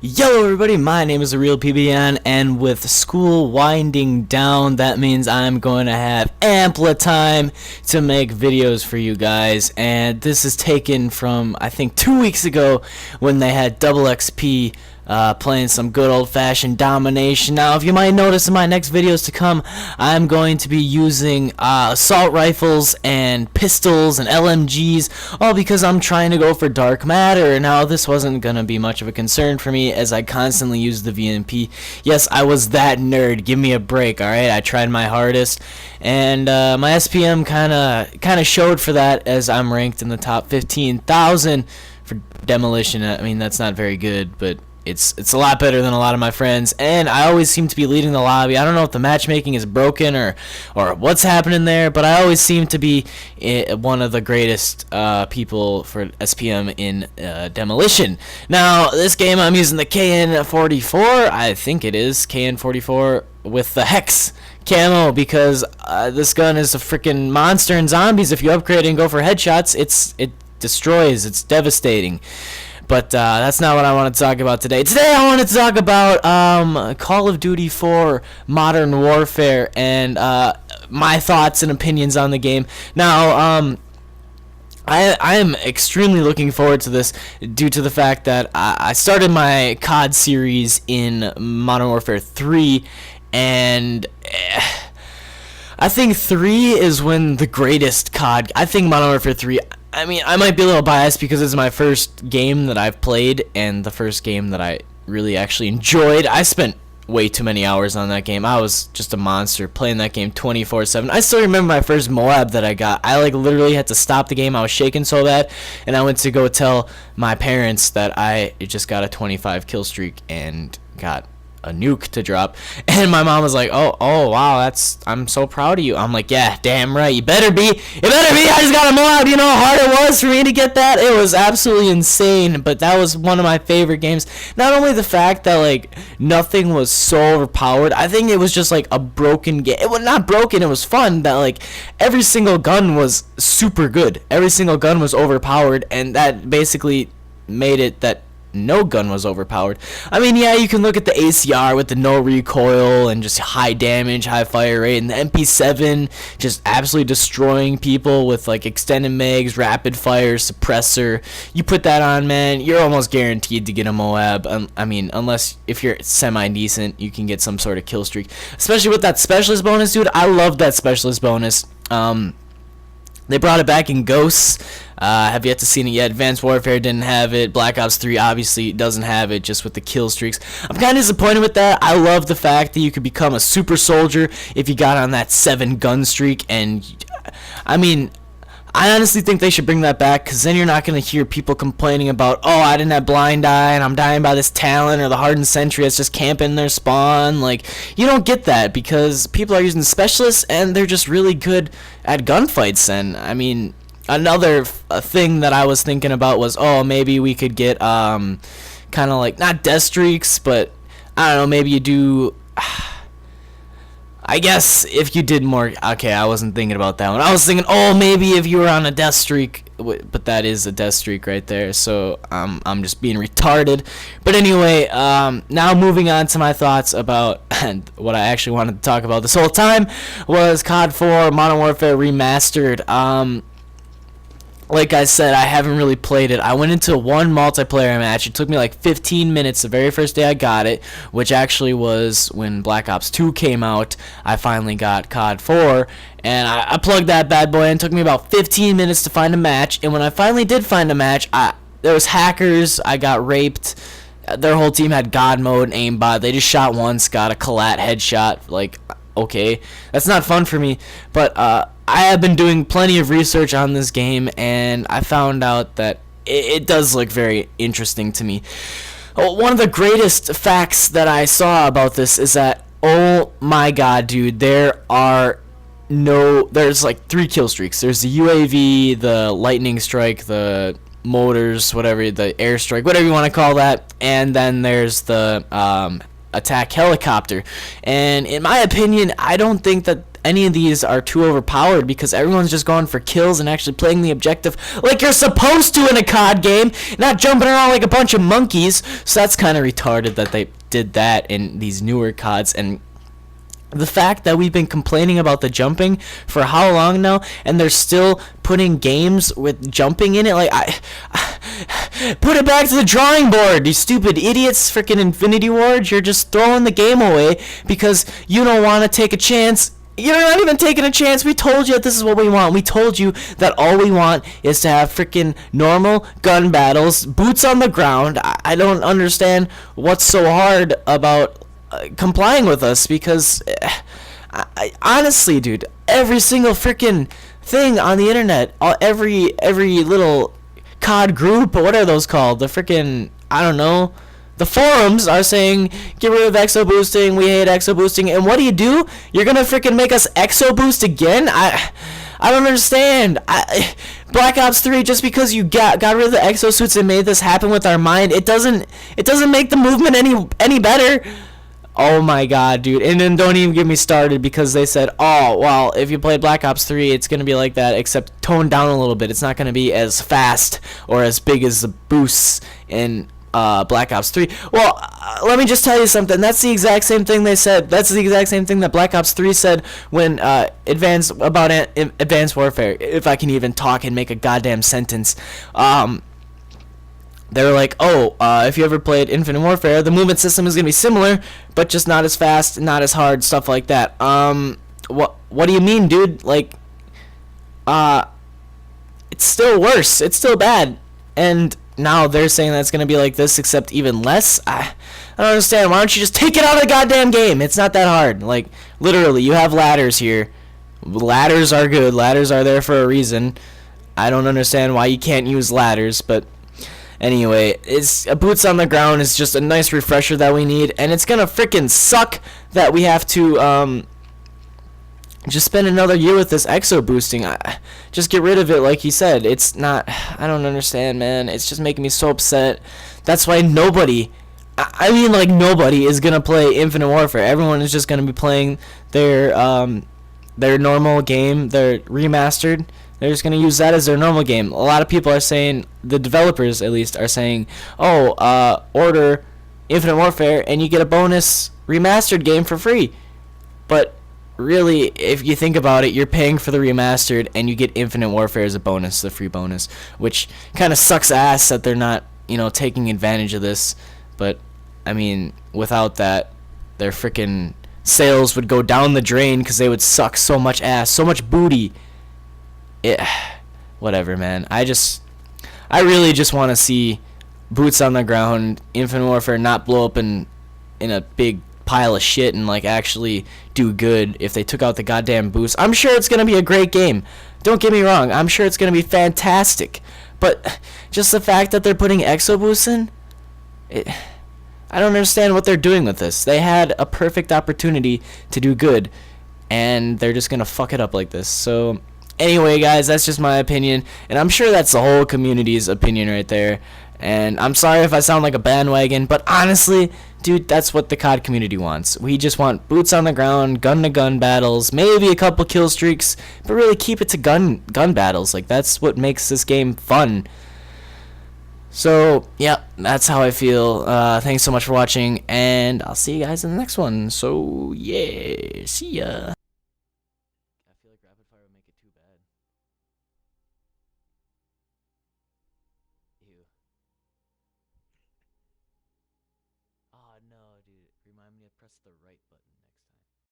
Yo everybody, my name is TheRealPBN, and with school winding down, that means I'm going to have ample time to make videos for you guys. And this is taken from, I think, 2 weeks ago when they had double XP playing some good old-fashioned domination. Now, if you might notice in my next videos to come, I'm going to be using assault rifles and pistols and LMGs, all because I'm trying to go for dark matter. Now, this wasn't going to be much of a concern for me as I constantly use the VMP. Yes, I was that nerd. Give me a break, alright? I tried my hardest, and my SPM kind of showed for that, as I'm ranked in the top 15,000 for demolition. I mean, that's not very good, but it's a lot better than a lot of my friends, and I always seem to be leading the lobby. I don't know if the matchmaking is broken or what's happening there, but I always seem to be one of the greatest people for SPM in demolition. Now, this game I'm using the KN44, I think it is KN44 with the Hex camo, because this gun is a freaking monster in zombies. If you upgrade and go for headshots, it destroys. It's devastating. But that's not what I want to talk about today. Today I want to talk about Call of Duty 4 Modern Warfare and my thoughts and opinions on the game. Now, I am extremely looking forward to this due to the fact that I started my COD series in Modern Warfare 3, and I think 3 is when the greatest COD. I think Modern Warfare 3. I mean, I might be a little biased because it's my first game that I've played and the first game that I really actually enjoyed. I spent way too many hours on that game. I was just a monster playing that game 24/7. I still remember my first Moab that I got. I literally had to stop the game. I was shaking so bad, and I went to go tell my parents that I just got a 25 kill streak and got a nuke to drop, and my mom was like, oh wow, I'm so proud of you. I'm like, yeah, damn right, you better be. I just got a Moab. You know how hard it was for me to get that? It was absolutely insane, but that was one of my favorite games. Not only the fact that like nothing was so overpowered, I think it was just like a broken game. It was not broken, it was fun that like every single gun was super good. Every single gun was overpowered, and that basically made it that no gun was overpowered. I mean, yeah, you can look at the ACR with the no recoil and just high damage, high fire rate, and the MP7 just absolutely destroying people with like extended mags, rapid fire, suppressor. You put that on, man, you're almost guaranteed to get a Moab. I mean, unless if you're semi-decent, you can get some sort of kill streak. Especially with that specialist bonus, dude. I love that specialist bonus. They brought it back in Ghosts. Have yet to see it yet. Advanced Warfare didn't have it. Black Ops 3 obviously doesn't have it, just with the kill streaks. I'm kind of disappointed with that. I love the fact that you could become a super soldier if you got on that 7 gun streak. And I mean, I honestly think they should bring that back, because then you're not going to hear people complaining about, oh, I didn't have blind eye and I'm dying by this talent, or the hardened sentry that's just camping their spawn. Like, you don't get that because people are using specialists and they're just really good at gunfights. And I mean, another thing that I was thinking about was, oh, maybe we could get kind of like, not death streaks, but I don't know, maybe you do. I guess if you did more. Okay, I wasn't thinking about that one. I was thinking, oh, maybe if you were on a death streak, but that is a death streak right there, so I'm just being retarded. But anyway, now moving on to my thoughts about and what I actually wanted to talk about this whole time was COD 4 Modern Warfare Remastered. Like I said, I haven't really played it. I went into one multiplayer match. It took me like 15 minutes the very first day I got it, which actually was when Black Ops 2 came out. I finally got COD 4, and I plugged that bad boy in. It took me about 15 minutes to find a match, and when I finally did find a match, there was hackers. I got raped. Their whole team had God mode and aimbot. They just shot once, got a collat headshot. Like, okay, that's not fun for me, but I have been doing plenty of research on this game, and I found out that it does look very interesting to me. One of the greatest facts that I saw about this is that, oh my god, dude, there's like 3 kill streaks. There's the UAV, the lightning strike, the motors, whatever, the airstrike, whatever you want to call that, and then there's the attack helicopter. And in my opinion, I don't think that any of these are too overpowered because everyone's just going for kills and actually playing the objective like you're supposed to in a COD game, not jumping around like a bunch of monkeys. So that's kind of retarded that they did that in these newer CODs. And the fact that we've been complaining about the jumping for how long now, and they're still putting games with jumping in it, like, I put it back to the drawing board, you stupid idiots. Freaking Infinity Ward, you're just throwing the game away because you don't want to take a chance. You're not even taking a chance. We told you that this is what we want. We told you that all we want is to have freaking normal gun battles, boots on the ground. I don't understand what's so hard about complying with us, because honestly, dude, every single freaking thing on the internet, every little COD group, or what are those called? The freaking, I don't know. The forums are saying, get rid of exo boosting, we hate exo boosting, and what do? You're gonna freaking make us exo boost again? I don't understand. Black Ops 3, just because you got rid of the exosuits and made this happen with our mind, it doesn't make the movement any better. Oh my god, dude. And then don't even get me started, because they said, oh, well, if you play Black Ops 3, it's going to be like that, except toned down a little bit. It's not going to be as fast or as big as the boosts in Black Ops 3. Well, let me just tell you something. That's the exact same thing they said. That's the exact same thing that Black Ops 3 said when Advanced Warfare, if I can even talk and make a goddamn sentence. They were like, oh, if you ever played Infinite Warfare, the movement system is going to be similar, but just not as fast, not as hard, stuff like that. What do you mean, dude? Like, it's still worse. It's still bad. And now they're saying that it's going to be like this, except even less. I don't understand. Why don't you just take it out of the goddamn game? It's not that hard. Like, literally, you have ladders here. Ladders are good. Ladders are there for a reason. I don't understand why you can't use ladders, but anyway, it's boots on the ground is just a nice refresher that we need, and it's gonna freaking suck that we have to just spend another year with this exo boosting. Just get rid of it, like he said. It's not. I don't understand, man. It's just making me so upset. That's why nobody. I mean, like, nobody is gonna play Infinite Warfare. Everyone is just gonna be playing their normal game, their remastered. They're just going to use that as their normal game. A lot of people are saying, the developers at least, are saying, oh, order Infinite Warfare and you get a bonus remastered game for free. But really, if you think about it, you're paying for the remastered and you get Infinite Warfare as a bonus, the free bonus, which kind of sucks ass that they're not, taking advantage of this. But, I mean, without that, their freaking sales would go down the drain because they would suck so much ass, so much booty. Whatever, man. I really just want to see boots on the ground, Infinite Warfare not blow up in a big pile of shit and like actually do good. If they took out the goddamn boost, I'm sure it's gonna be a great game. Don't get me wrong. I'm sure it's gonna be fantastic. But just the fact that they're putting exo boosts in, I don't understand what they're doing with this. They had a perfect opportunity to do good, and they're just gonna fuck it up like this. So anyway, guys, that's just my opinion, and I'm sure that's the whole community's opinion right there. And I'm sorry if I sound like a bandwagon, but honestly, dude, that's what the COD community wants. We just want boots on the ground, gun-to-gun battles, maybe a couple kill streaks, but really keep it to gun battles. Like, that's what makes this game fun. So, yeah, that's how I feel. Thanks so much for watching, and I'll see you guys in the next one. So, yeah, see ya. I feel like rapid fire would make it too bad. Ew. Oh no, dude. Remind me to press the right button next time.